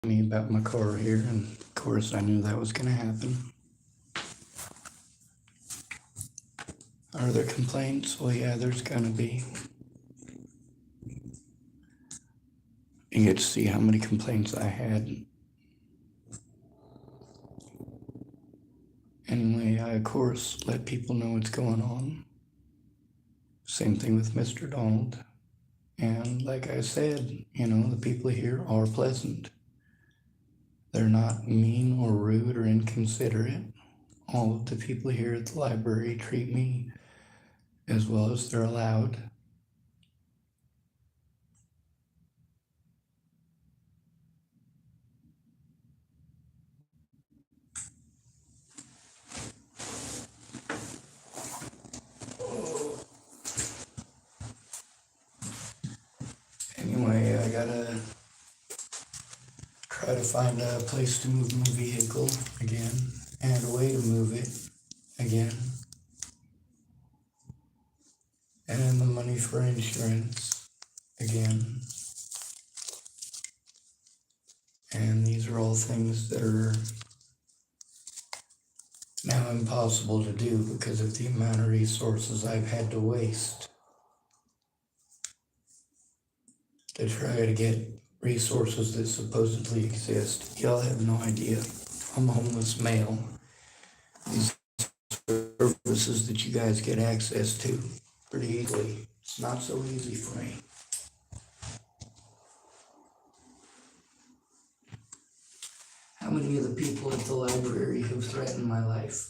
me about my car here, and of course I knew that was going to happen. Are there complaints? Well, yeah, there's going to be. You get to see how many complaints I had. Anyway, I, of course, let people know what's going on. Same thing with Mr. Donald. And like I said, the people here are pleasant. They're not mean or rude or inconsiderate. All of the people here at the library treat me as well as they're allowed. Anyway, I gotta try to find a place to move my vehicle again and a way to move it again. And the money for insurance again. And these are all things that are now impossible to do because of the amount of resources I've had to waste to try to get resources that supposedly exist. Y'all have no idea. I'm a homeless male. These services that you guys get access to pretty easily. It's not so easy for me. How many of the people at the library have threatened my life?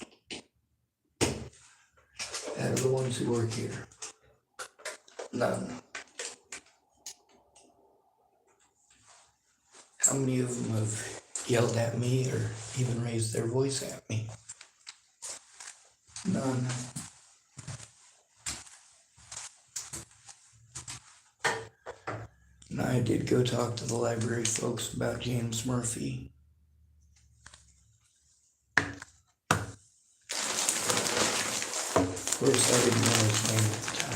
Out of the ones who work here? None. How many of them have yelled at me or even raised their voice at me? None. And I did go talk to the library folks about James Murphy. Of course, I didn't know his name at the time.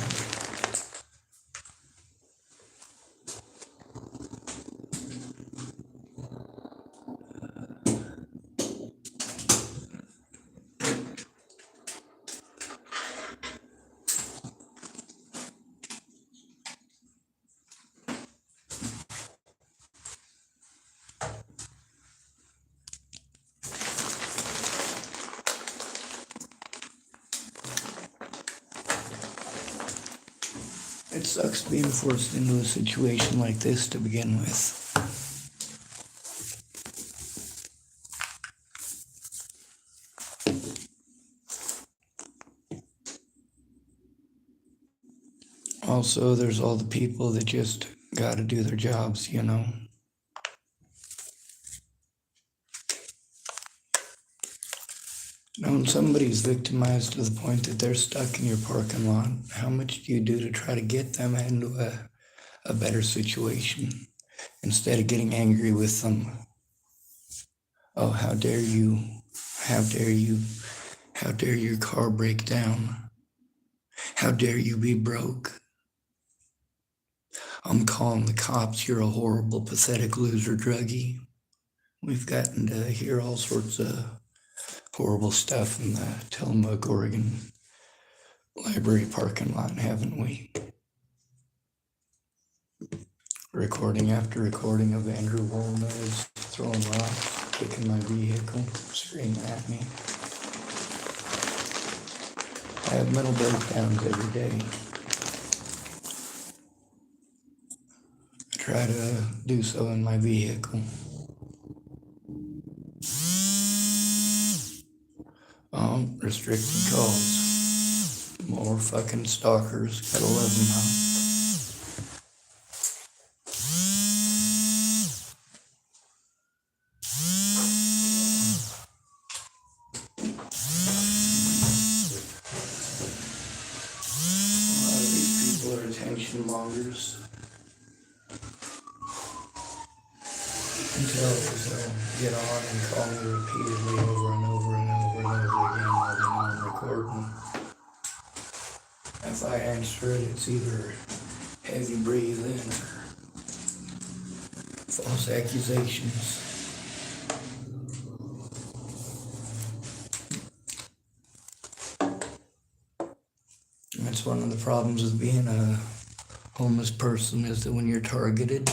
It sucks being forced into a situation like this to begin with. Also, there's all the people that just gotta do their jobs, When somebody's victimized to the point that they're stuck in your parking lot, how much do you do to try to get them into a better situation instead of getting angry with them? Oh, how dare you? How dare you? How dare your car break down? How dare you be broke? I'm calling the cops. You're a horrible, pathetic loser druggie. We've gotten to hear all sorts of horrible stuff in the Tillamook, Oregon library parking lot, haven't we? Recording after recording of Andrew Walnut throwing rocks, kicking my vehicle, screaming at me. I have mental breakdowns every day. I try to do so in my vehicle. Restricted calls. More fucking stalkers. Gotta love them now. A lot of these people are attention mongers. Until they'll get on and call me repeatedly over and over and over and over again while they're on recording. If I answer it, it's either heavy breathing or false accusations. that's one of the problems with being a homeless person, is that when you're targeted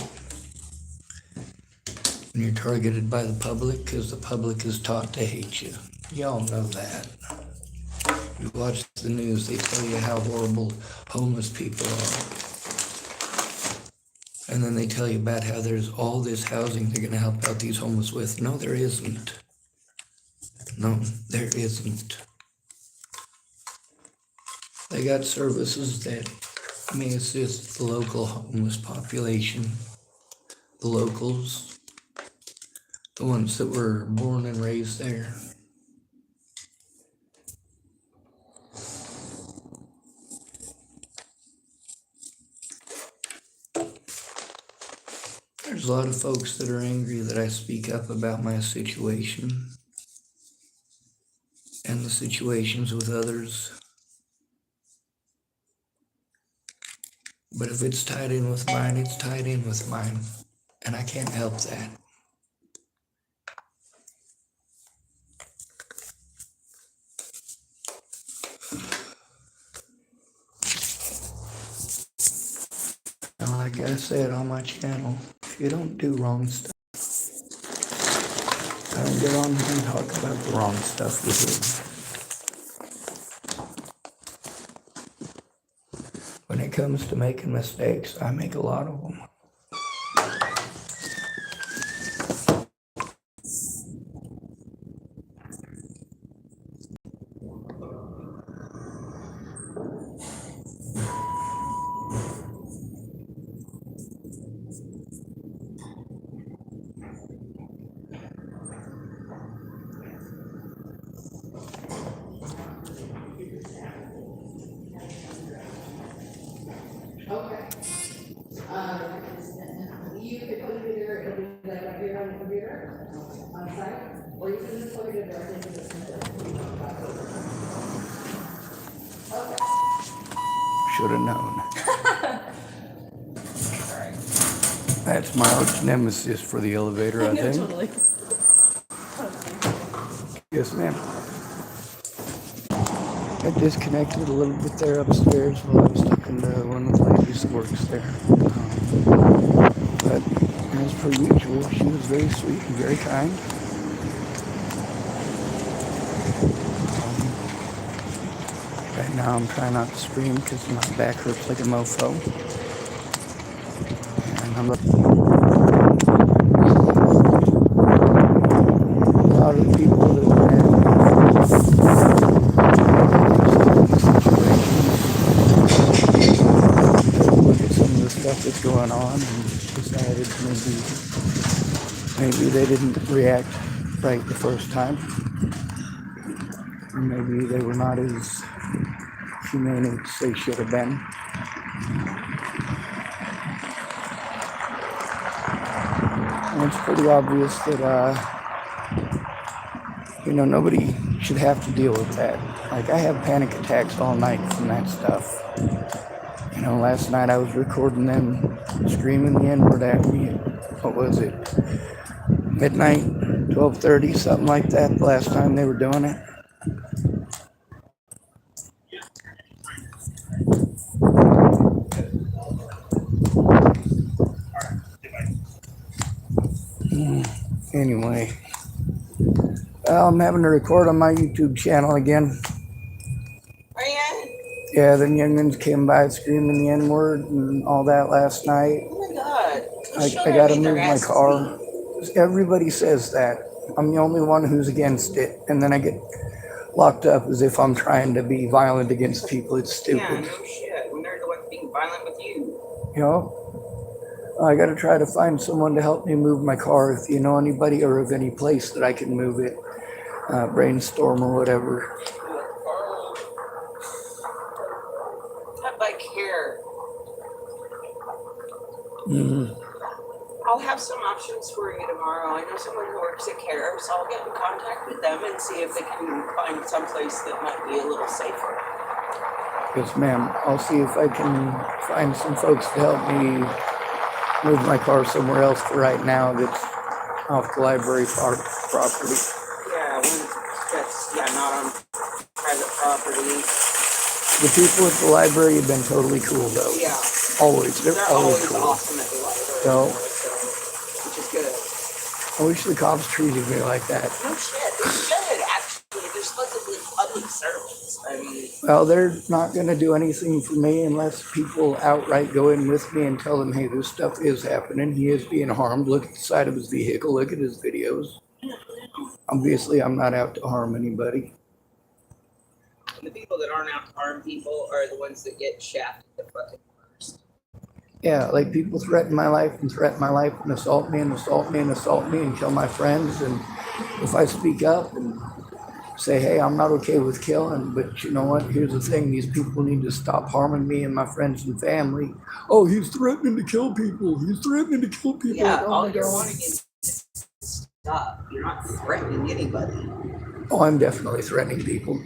by the public, because the public is taught to hate you. Y'all know that. You watch the news, they tell you how horrible homeless people are. And then they tell you about how there's all this housing they're going to help out these homeless with. No, there isn't. No, there isn't. They got services that may assist the local homeless population, the locals, the ones that were born and raised there. There's a lot of folks that are angry that I speak up about my situation and the situations with others. But if it's tied in with mine, it's tied in with mine. And I can't help that. And like I said on my channel, if you don't do wrong stuff, I don't get on here and talk about the wrong stuff you do. When it comes to making mistakes, I make a lot of them. Okay. You could put it there, it'll be like up here on the computer, on site, or you can just plug it in directly into the center. Okay. Should have known. That's my arch nemesis for the elevator, I think. Totally. Yes, ma'am. I disconnected a little bit there upstairs while I was talking to one of the ladies that works there. But as per usual, she was very sweet and very kind. Right now I'm trying not to scream because my back hurts like a mofo. And I'm a lot of the people that were in look at some of the stuff that's going on and decided maybe they didn't react right the first time. Or maybe they were not as humane as they should have been. And it's pretty obvious that nobody should have to deal with that. Like, I have panic attacks all night from that stuff. Last night I was recording them screaming the N-word at me. What was it? Midnight, 12:30, something like that, the last time they were doing it. Anyway, I'm having to record on my YouTube channel again. Are you? Yeah, them youngins came by screaming the N-word and all that last night. Oh my God. I gotta move my car. Everybody says that. I'm the only one who's against it. And then I get locked up as if I'm trying to be violent against people. It's Yeah, stupid. no shit. When they're the ones being violent with you. I gotta try to find someone to help me move my car. If you know anybody or of any place that I can move it, brainstorm or whatever. Not by care. Mm-hmm. I'll have some options for you tomorrow. I know someone who works at Care, so I'll get in contact with them and see if they can find someplace that might be a little safer. Yes, ma'am. I'll see if I can find some folks to help me move my car somewhere else for right now that's off the library property. Yeah, when that's not on private property. The people at the library have been totally cool though. Yeah, Always. They're they're always always cool. awesome at the library. So Which is good. I wish the cops treated me like that. No shit, they should actually. They're supposed to be public servants. I mean, Well, they're not going to do anything for me unless people outright go in with me and tell them, hey, this stuff is happening. He is being harmed. Look at the side of his vehicle. Look at his videos. Obviously, I'm not out to harm anybody. the people that aren't out to harm people are the ones that get shafted the fucking worst. Yeah, like people threaten my life and threaten my life and assault me and assault me and assault me and kill my friends. And if I speak up and say, hey, I'm not okay with killing, but you know what? Here's the thing. These people need to stop harming me and my friends and family. Oh, he's threatening to kill people. He's threatening to kill people. Yeah, Oh all my you're God. wanting is stop. You're not threatening anybody. Oh, I'm definitely threatening people.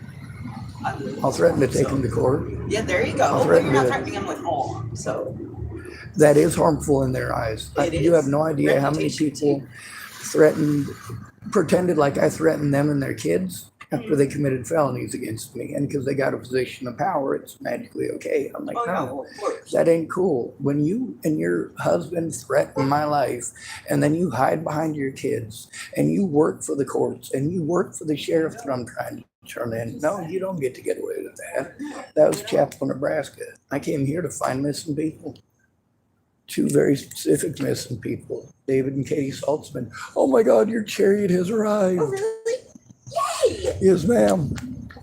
I'll threaten to take them to court. Yeah, there you I'll go. But threaten you're not to- threatening them with harm, so. That is harmful in their eyes. It You is. have no idea how many Reputation, people pretended like I threatened them and their kids after they committed felonies against me. And because they got a position of power, it's magically okay. I'm like, Oh, no, no, of course. that ain't cool. When you and your husband threaten my life and then you hide behind your kids and you work for the courts and you work for the sheriff that I'm trying to turn in, no, you don't get to get away with that. That was Chapel, Nebraska. I came here to find missing people. 2 very specific missing people, David and Katie Saltzman. Oh my God, your chariot has arrived. Oh, really? Yay! Yes, ma'am.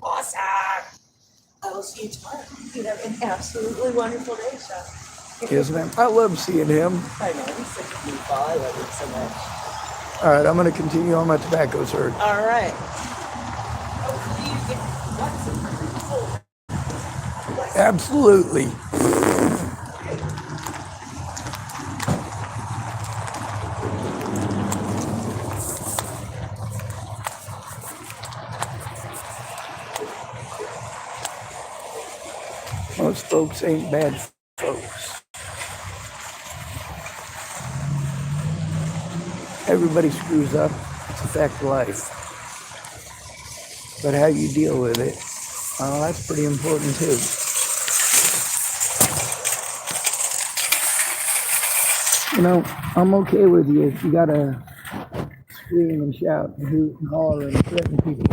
Awesome! I will see you tomorrow. You have an absolutely wonderful day, Sean. Yes, ma'am. I love seeing him. I know, he's such a meatball. I love him so much. All right, I'm going to continue on my tobacco search. All right. Hopefully you get lots of Absolutely. Most folks ain't bad folks. Everybody screws up. It's a fact of life. But how you deal with it, that's pretty important too. You know, I'm okay with you if you gotta scream and shout and hoot and holler and threaten people.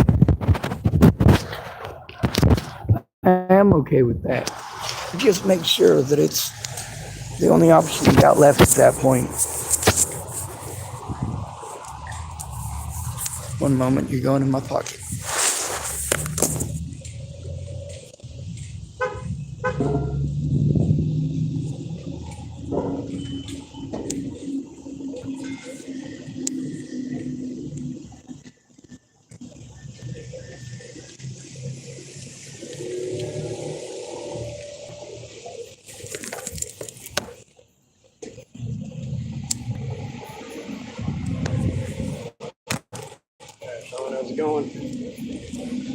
I am okay with that. Just make sure that it's the only option you got left at that point. One moment, you're going in my pocket. How's it going?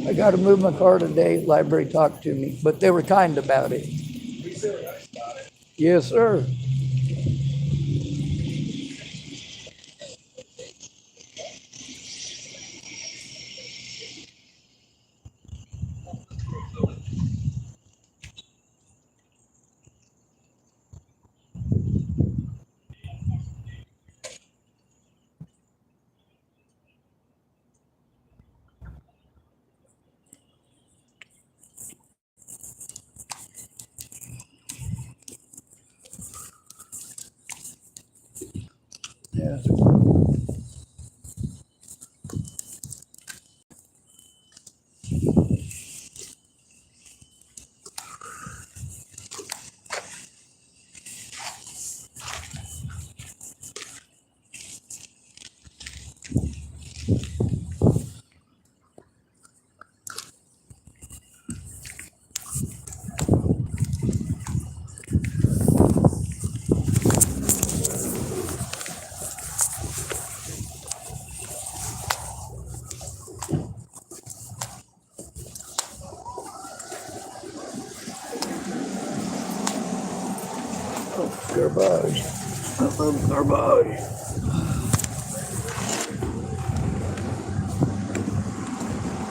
I got to move my car today. Library talked to me, but they were kind about it. Yes, sir. Yeah. Oh, garbage. I love garbage.